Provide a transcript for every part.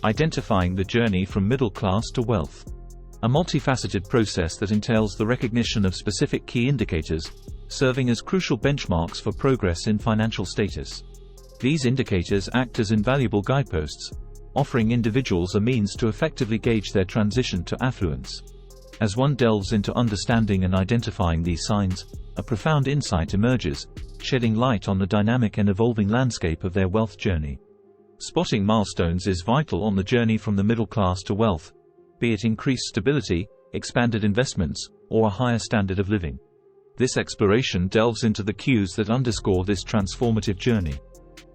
Identifying the journey from middle class to wealth. A multifaceted process that entails the recognition of specific key indicators, serving as crucial benchmarks for progress in financial status. These indicators act as invaluable guideposts, offering individuals a means to effectively gauge their transition to affluence. As one delves into understanding and identifying these signs, a profound insight emerges, shedding light on the dynamic and evolving landscape of their wealth journey. Spotting milestones is vital on the journey from the middle class to wealth, be it increased stability, expanded investments, or a higher standard of living. This exploration delves into the cues that underscore this transformative journey,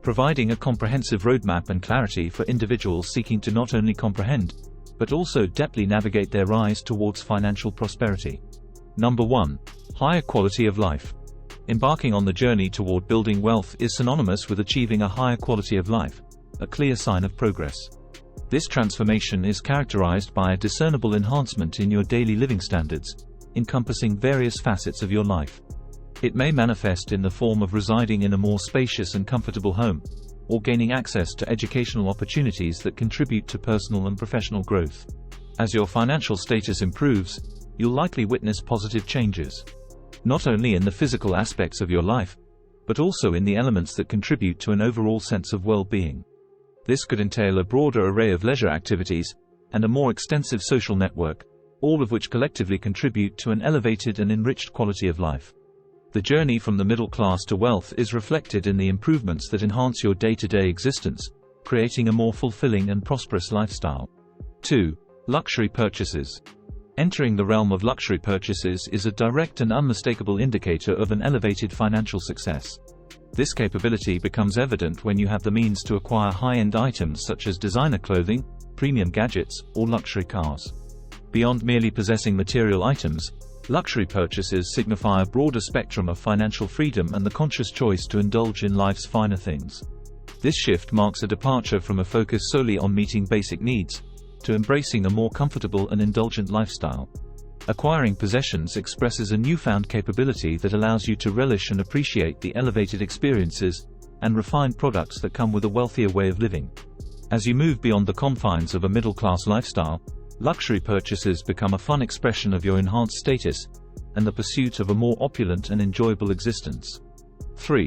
providing a comprehensive roadmap and clarity for individuals seeking to not only comprehend, but also depthly navigate their rise towards financial prosperity. Number 1. Higher quality of life. Embarking on the journey toward building wealth is synonymous with achieving a higher quality of life, a clear sign of progress. This transformation is characterized by a discernible enhancement in your daily living standards, encompassing various facets of your life. It may manifest in the form of residing in a more spacious and comfortable home, or gaining access to educational opportunities that contribute to personal and professional growth. As your financial status improves, you'll likely witness positive changes, not only in the physical aspects of your life, but also in the elements that contribute to an overall sense of well-being. This could entail a broader array of leisure activities, and a more extensive social network, all of which collectively contribute to an elevated and enriched quality of life. The journey from the middle class to wealth is reflected in the improvements that enhance your day-to-day existence, creating a more fulfilling and prosperous lifestyle. 2. Luxury purchases. Entering the realm of luxury purchases is a direct and unmistakable indicator of an elevated financial success. This capability becomes evident when you have the means to acquire high-end items such as designer clothing, premium gadgets, or luxury cars. Beyond merely possessing material items, luxury purchases signify a broader spectrum of financial freedom and the conscious choice to indulge in life's finer things. This shift marks a departure from a focus solely on meeting basic needs, to embracing a more comfortable and indulgent lifestyle. Acquiring possessions expresses a newfound capability that allows you to relish and appreciate the elevated experiences and refined products that come with a wealthier way of living. As you move beyond the confines of a middle-class lifestyle, luxury purchases become a fun expression of your enhanced status and the pursuit of a more opulent and enjoyable existence. 3.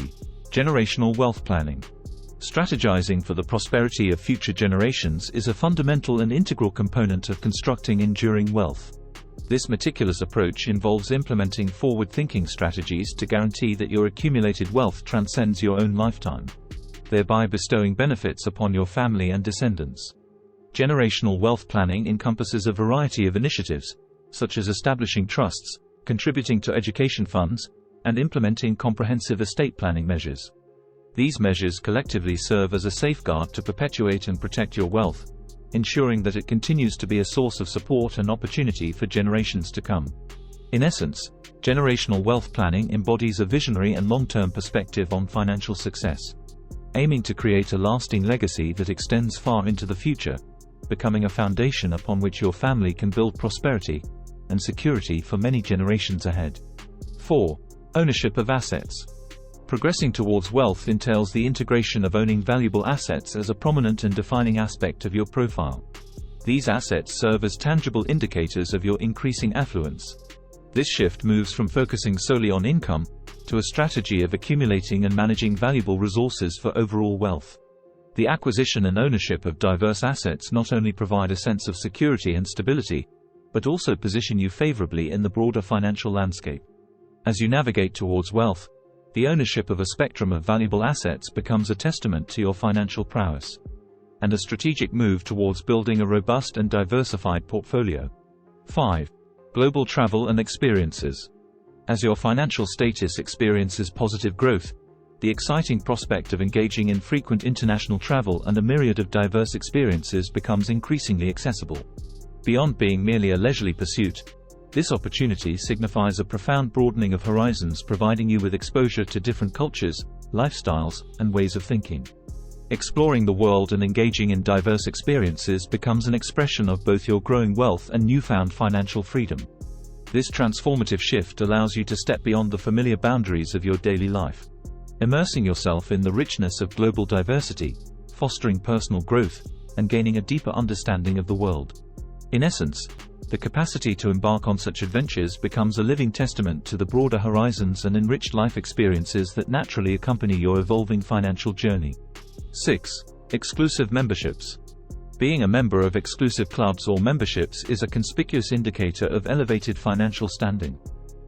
Generational wealth planning. Strategizing for the prosperity of future generations is a fundamental and integral component of constructing enduring wealth. This meticulous approach involves implementing forward-thinking strategies to guarantee that your accumulated wealth transcends your own lifetime, thereby bestowing benefits upon your family and descendants. Generational wealth planning encompasses a variety of initiatives, such as establishing trusts, contributing to education funds, and implementing comprehensive estate planning measures. These measures collectively serve as a safeguard to perpetuate and protect your wealth, ensuring that it continues to be a source of support and opportunity for generations to come. In essence, generational wealth planning embodies a visionary and long-term perspective on financial success, aiming to create a lasting legacy that extends far into the future, becoming a foundation upon which your family can build prosperity and security for many generations ahead. 4. Ownership of assets. Progressing towards wealth entails the integration of owning valuable assets as a prominent and defining aspect of your profile. These assets serve as tangible indicators of your increasing affluence. This shift moves from focusing solely on income to a strategy of accumulating and managing valuable resources for overall wealth. The acquisition and ownership of diverse assets not only provide a sense of security and stability, but also position you favorably in the broader financial landscape. As you navigate towards wealth, the ownership of a spectrum of valuable assets becomes a testament to your financial prowess, and a strategic move towards building a robust and diversified portfolio. 5. Global travel and experiences. As your financial status experiences positive growth, the exciting prospect of engaging in frequent international travel and a myriad of diverse experiences becomes increasingly accessible. Beyond being merely a leisurely pursuit, this opportunity signifies a profound broadening of horizons, providing you with exposure to different cultures, lifestyles, and ways of thinking. Exploring the world and engaging in diverse experiences becomes an expression of both your growing wealth and newfound financial freedom. This transformative shift allows you to step beyond the familiar boundaries of your daily life, immersing yourself in the richness of global diversity, fostering personal growth, and gaining a deeper understanding of the world. In essence, the capacity to embark on such adventures becomes a living testament to the broader horizons and enriched life experiences that naturally accompany your evolving financial journey. 6. Exclusive memberships. Being a member of exclusive clubs or memberships is a conspicuous indicator of elevated financial standing.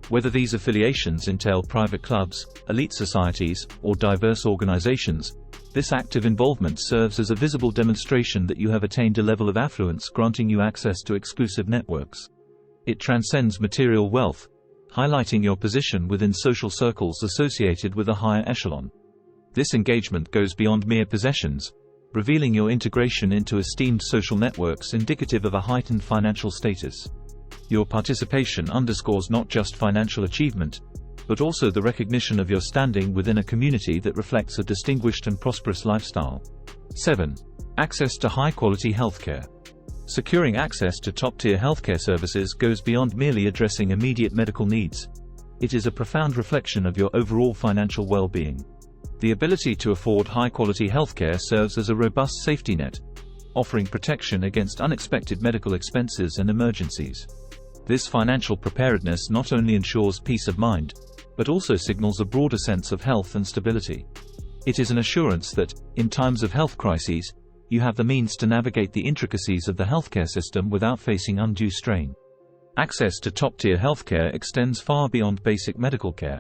Whether these affiliations entail private clubs, elite societies, or diverse organizations, this active involvement serves as a visible demonstration that you have attained a level of affluence granting you access to exclusive networks. It transcends material wealth, highlighting your position within social circles associated with a higher echelon. This engagement goes beyond mere possessions, revealing your integration into esteemed social networks indicative of a heightened financial status. Your participation underscores not just financial achievement, but also the recognition of your standing within a community that reflects a distinguished and prosperous lifestyle. 7. Access to high-quality healthcare. Securing access to top-tier healthcare services goes beyond merely addressing immediate medical needs. It is a profound reflection of your overall financial well-being. The ability to afford high-quality healthcare serves as a robust safety net, offering protection against unexpected medical expenses and emergencies. This financial preparedness not only ensures peace of mind, but also signals a broader sense of health and stability. It is an assurance that, in times of health crises, you have the means to navigate the intricacies of the healthcare system without facing undue strain. Access to top-tier healthcare extends far beyond basic medical care.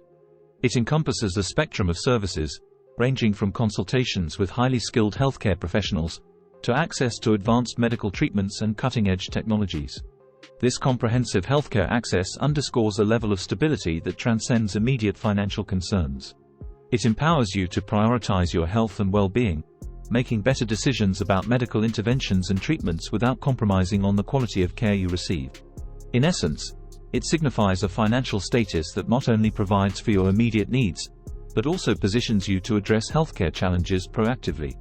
It encompasses a spectrum of services, ranging from consultations with highly skilled healthcare professionals, to access to advanced medical treatments and cutting-edge technologies. This comprehensive healthcare access underscores a level of stability that transcends immediate financial concerns. It empowers you to prioritize your health and well-being, making better decisions about medical interventions and treatments without compromising on the quality of care you receive. In essence, it signifies a financial status that not only provides for your immediate needs, but also positions you to address healthcare challenges proactively,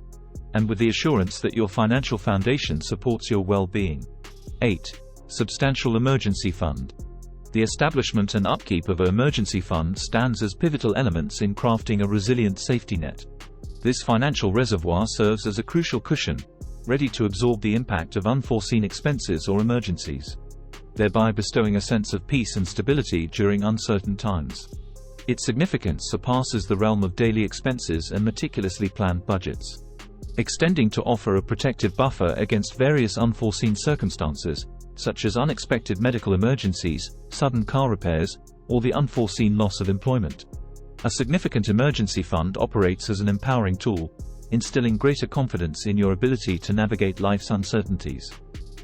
and with the assurance that your financial foundation supports your well-being. 8. Substantial emergency fund. The establishment and upkeep of an emergency fund stands as pivotal elements in crafting a resilient safety net. This financial reservoir serves as a crucial cushion, ready to absorb the impact of unforeseen expenses or emergencies, thereby bestowing a sense of peace and stability during uncertain times. Its significance surpasses the realm of daily expenses and meticulously planned budgets, extending to offer a protective buffer against various unforeseen circumstances, such as unexpected medical emergencies, sudden car repairs, or the unforeseen loss of employment. A significant emergency fund operates as an empowering tool, instilling greater confidence in your ability to navigate life's uncertainties.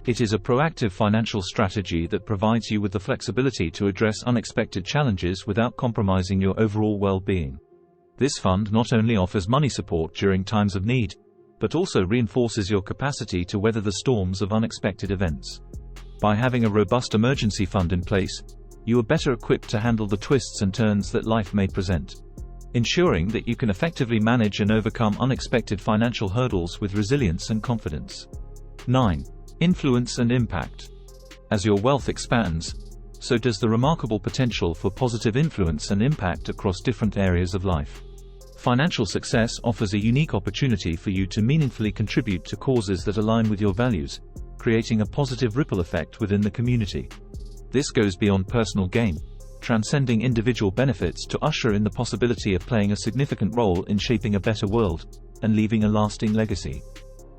It is a proactive financial strategy that provides you with the flexibility to address unexpected challenges without compromising your overall well-being. This fund not only offers money support during times of need, but also reinforces your capacity to weather the storms of unexpected events. By having a robust emergency fund in place, you are better equipped to handle the twists and turns that life may present, ensuring that you can effectively manage and overcome unexpected financial hurdles with resilience and confidence. 9. Influence and impact. As your wealth expands, so does the remarkable potential for positive influence and impact across different areas of life. Financial success offers a unique opportunity for you to meaningfully contribute to causes that align with your values, creating a positive ripple effect within the community. This goes beyond personal gain, transcending individual benefits to usher in the possibility of playing a significant role in shaping a better world and leaving a lasting legacy.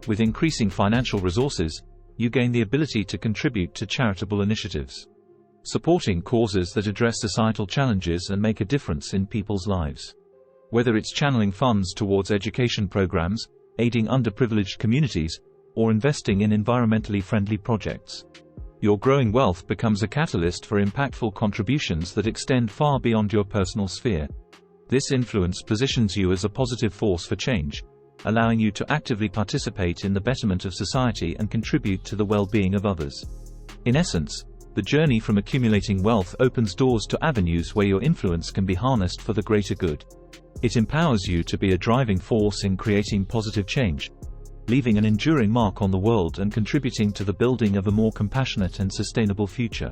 With increasing financial resources, you gain the ability to contribute to charitable initiatives, supporting causes that address societal challenges and make a difference in people's lives. Whether it's channeling funds towards education programs, aiding underprivileged communities, or investing in environmentally friendly projects, your growing wealth becomes a catalyst for impactful contributions that extend far beyond your personal sphere. This influence positions you as a positive force for change, allowing you to actively participate in the betterment of society and contribute to the well-being of others. In essence, the journey from accumulating wealth opens doors to avenues where your influence can be harnessed for the greater good. It empowers you to be a driving force in creating positive change, leaving an enduring mark on the world and contributing to the building of a more compassionate and sustainable future.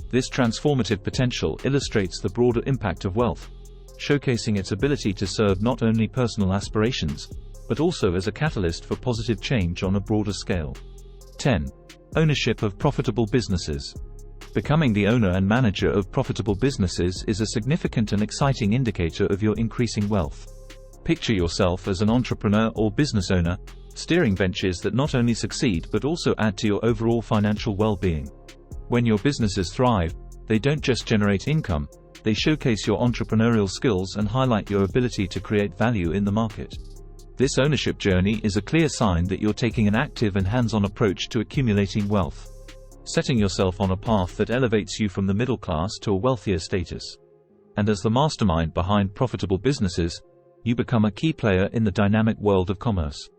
This transformative potential illustrates the broader impact of wealth, showcasing its ability to serve not only personal aspirations, but also as a catalyst for positive change on a broader scale. 10. Ownership of profitable businesses. Becoming the owner and manager of profitable businesses is a significant and exciting indicator of your increasing wealth. Picture yourself as an entrepreneur or business owner, steering ventures that not only succeed but also add to your overall financial well-being. When your businesses thrive, they don't just generate income, they showcase your entrepreneurial skills and highlight your ability to create value in the market. This ownership journey is a clear sign that you're taking an active and hands-on approach to accumulating wealth, setting yourself on a path that elevates you from the middle class to a wealthier status. And as the mastermind behind profitable businesses, you become a key player in the dynamic world of commerce.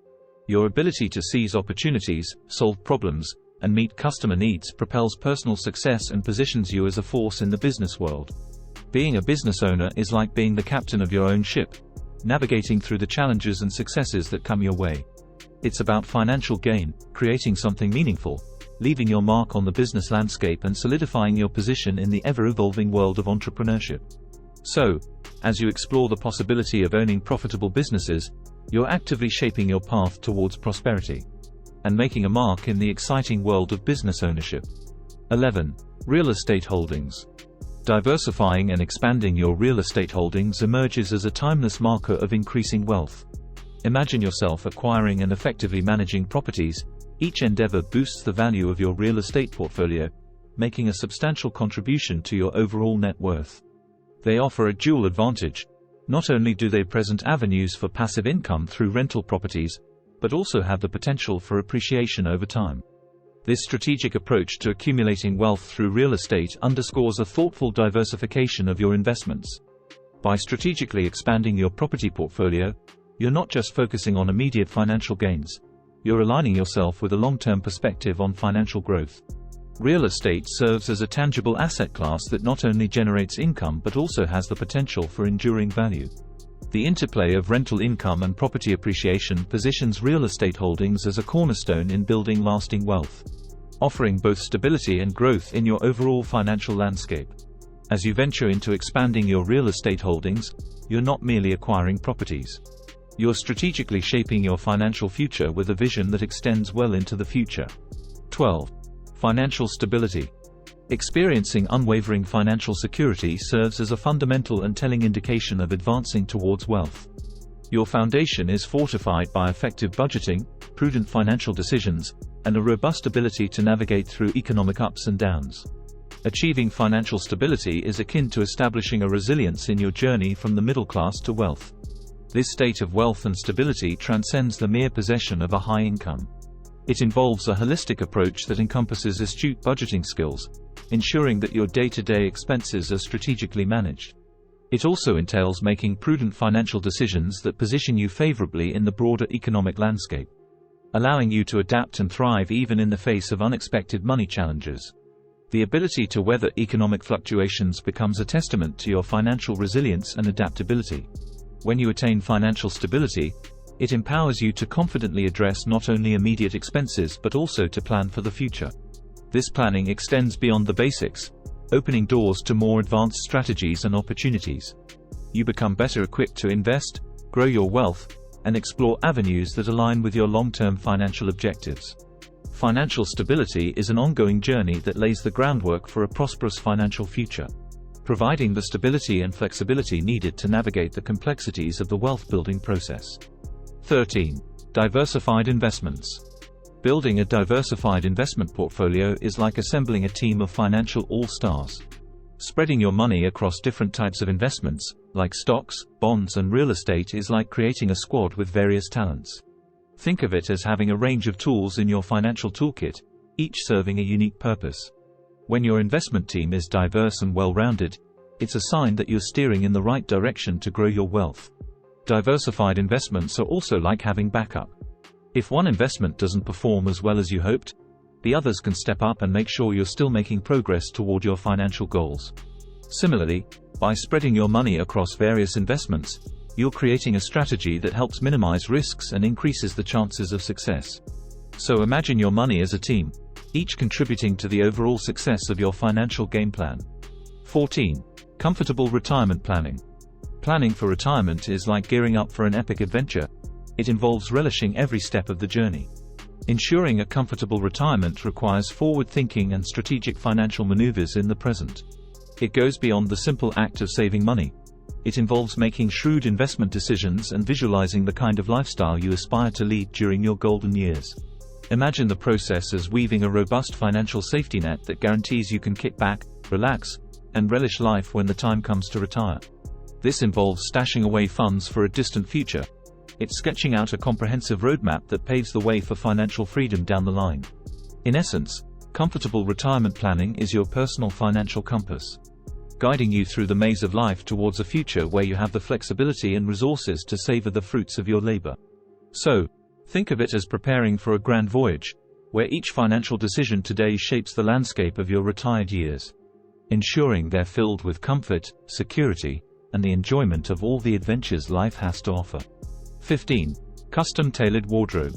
Your ability to seize opportunities, solve problems, and meet customer needs propels personal success and positions you as a force in the business world. Being a business owner is like being the captain of your own ship, navigating through the challenges and successes that come your way. It's about financial gain, creating something meaningful, leaving your mark on the business landscape and solidifying your position in the ever-evolving world of entrepreneurship. So, as you explore the possibility of owning profitable businesses, you're actively shaping your path towards prosperity and making a mark in the exciting world of business ownership. 11. Real estate holdings. Diversifying and expanding your real estate holdings emerges as a timeless marker of increasing wealth. Imagine yourself acquiring and effectively managing properties. Each endeavor boosts the value of your real estate portfolio, making a substantial contribution to your overall net worth. They offer a dual advantage. Not only do they present avenues for passive income through rental properties, but also have the potential for appreciation over time. This strategic approach to accumulating wealth through real estate underscores a thoughtful diversification of your investments. By strategically expanding your property portfolio, you're not just focusing on immediate financial gains, you're aligning yourself with a long-term perspective on financial growth. Real estate serves as a tangible asset class that not only generates income but also has the potential for enduring value. The interplay of rental income and property appreciation positions real estate holdings as a cornerstone in building lasting wealth, offering both stability and growth in your overall financial landscape. As you venture into expanding your real estate holdings, you're not merely acquiring properties. You're strategically shaping your financial future with a vision that extends well into the future. 12. Financial stability. Experiencing unwavering financial security serves as a fundamental and telling indication of advancing towards wealth. Your foundation is fortified by effective budgeting, prudent financial decisions, and a robust ability to navigate through economic ups and downs. Achieving financial stability is akin to establishing a resilience in your journey from the middle class to wealth. This state of wealth and stability transcends the mere possession of a high income. It involves a holistic approach that encompasses astute budgeting skills, ensuring that your day-to-day expenses are strategically managed. It also entails making prudent financial decisions that position you favorably in the broader economic landscape, allowing you to adapt and thrive even in the face of unexpected money challenges. The ability to weather economic fluctuations becomes a testament to your financial resilience and adaptability. When you attain financial stability, it empowers you to confidently address not only immediate expenses but also to plan for the future. This planning extends beyond the basics, opening doors to more advanced strategies and opportunities. You become better equipped to invest, grow your wealth, and explore avenues that align with your long-term financial objectives. Financial stability is an ongoing journey that lays the groundwork for a prosperous financial future, providing the stability and flexibility needed to navigate the complexities of the wealth-building process. 13. Diversified investments. Building a diversified investment portfolio is like assembling a team of financial all-stars. Spreading your money across different types of investments, like stocks, bonds and real estate, is like creating a squad with various talents. Think of it as having a range of tools in your financial toolkit, each serving a unique purpose. When your investment team is diverse and well-rounded, it's a sign that you're steering in the right direction to grow your wealth. Diversified investments are also like having backup. If one investment doesn't perform as well as you hoped, the others can step up and make sure you're still making progress toward your financial goals. Similarly, by spreading your money across various investments, you're creating a strategy that helps minimize risks and increases the chances of success. So imagine your money as a team, each contributing to the overall success of your financial game plan. 14. Comfortable retirement planning. Planning for retirement is like gearing up for an epic adventure. It involves relishing every step of the journey. Ensuring a comfortable retirement requires forward thinking and strategic financial maneuvers in the present. It goes beyond the simple act of saving money. It involves making shrewd investment decisions and visualizing the kind of lifestyle you aspire to lead during your golden years. Imagine the process as weaving a robust financial safety net that guarantees you can kick back, relax, and relish life when the time comes to retire. This involves stashing away funds for a distant future. It's sketching out a comprehensive roadmap that paves the way for financial freedom down the line. In essence, comfortable retirement planning is your personal financial compass, guiding you through the maze of life towards a future where you have the flexibility and resources to savor the fruits of your labor. So, think of it as preparing for a grand voyage, where each financial decision today shapes the landscape of your retired years, ensuring they're filled with comfort, security, and the enjoyment of all the adventures life has to offer. 15. Custom-tailored wardrobe.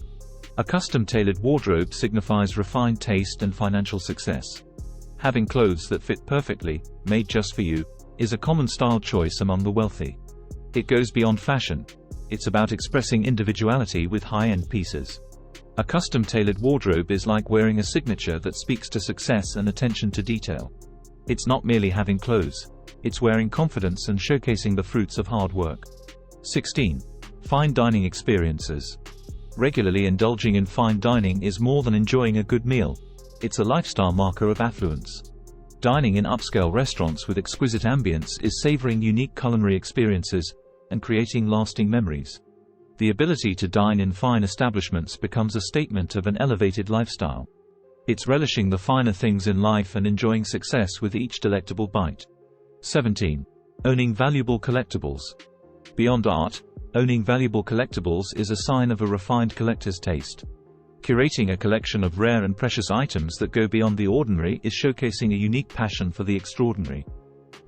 A custom-tailored wardrobe signifies refined taste and financial success. Having clothes that fit perfectly, made just for you, is a common style choice among the wealthy. It goes beyond fashion. It's about expressing individuality with high-end pieces. A custom-tailored wardrobe is like wearing a signature that speaks to success and attention to detail. It's not merely having clothes. It's wearing confidence and showcasing the fruits of hard work. 16. Fine dining experiences. Regularly indulging in fine dining is more than enjoying a good meal. It's a lifestyle marker of affluence. Dining in upscale restaurants with exquisite ambience is savoring unique culinary experiences and creating lasting memories. The ability to dine in fine establishments becomes a statement of an elevated lifestyle. It's relishing the finer things in life and enjoying success with each delectable bite. 17. Owning valuable collectibles. Beyond art, owning valuable collectibles is a sign of a refined collector's taste. Curating a collection of rare and precious items that go beyond the ordinary is showcasing a unique passion for the extraordinary.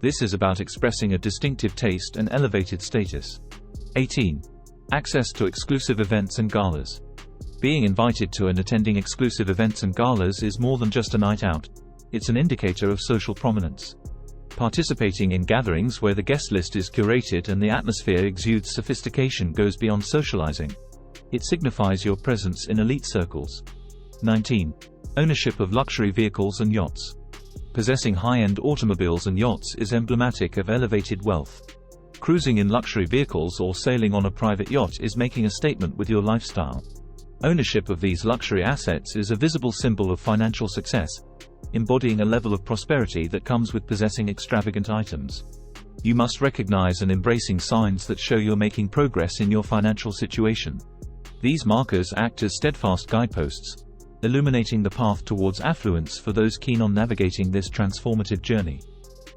This is about expressing a distinctive taste and elevated status. 18. Access to exclusive events and galas. Being invited to and attending exclusive events and galas is more than just a night out. It's an indicator of social prominence. Participating in gatherings where the guest list is curated and the atmosphere exudes sophistication goes beyond socializing. It signifies your presence in elite circles. 19. Ownership of luxury vehicles and yachts. Possessing high-end automobiles and yachts is emblematic of elevated wealth. Cruising in luxury vehicles or sailing on a private yacht is making a statement with your lifestyle. Ownership of these luxury assets is a visible symbol of financial success, embodying a level of prosperity that comes with possessing extravagant items. You must recognize and embracing signs that show you're making progress in your financial situation. These markers act as steadfast guideposts, illuminating the path towards affluence for those keen on navigating this transformative journey.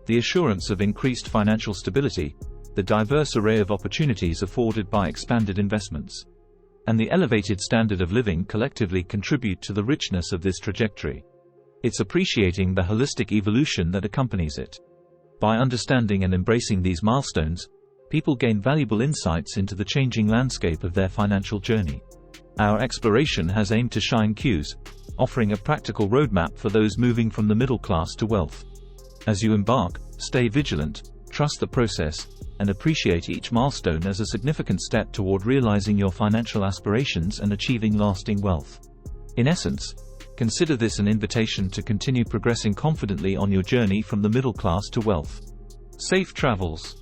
The assurance of increased financial stability, the diverse array of opportunities afforded by expanded investments, and the elevated standard of living collectively contribute to the richness of this trajectory. It's appreciating the holistic evolution that accompanies it. By understanding and embracing these milestones, people gain valuable insights into the changing landscape of their financial journey. Our exploration has aimed to shine cues, offering a practical roadmap for those moving from the middle class to wealth. As you embark, stay vigilant, trust the process, and appreciate each milestone as a significant step toward realizing your financial aspirations and achieving lasting wealth. In essence, consider this an invitation to continue progressing confidently on your journey from the middle class to wealth. Safe travels.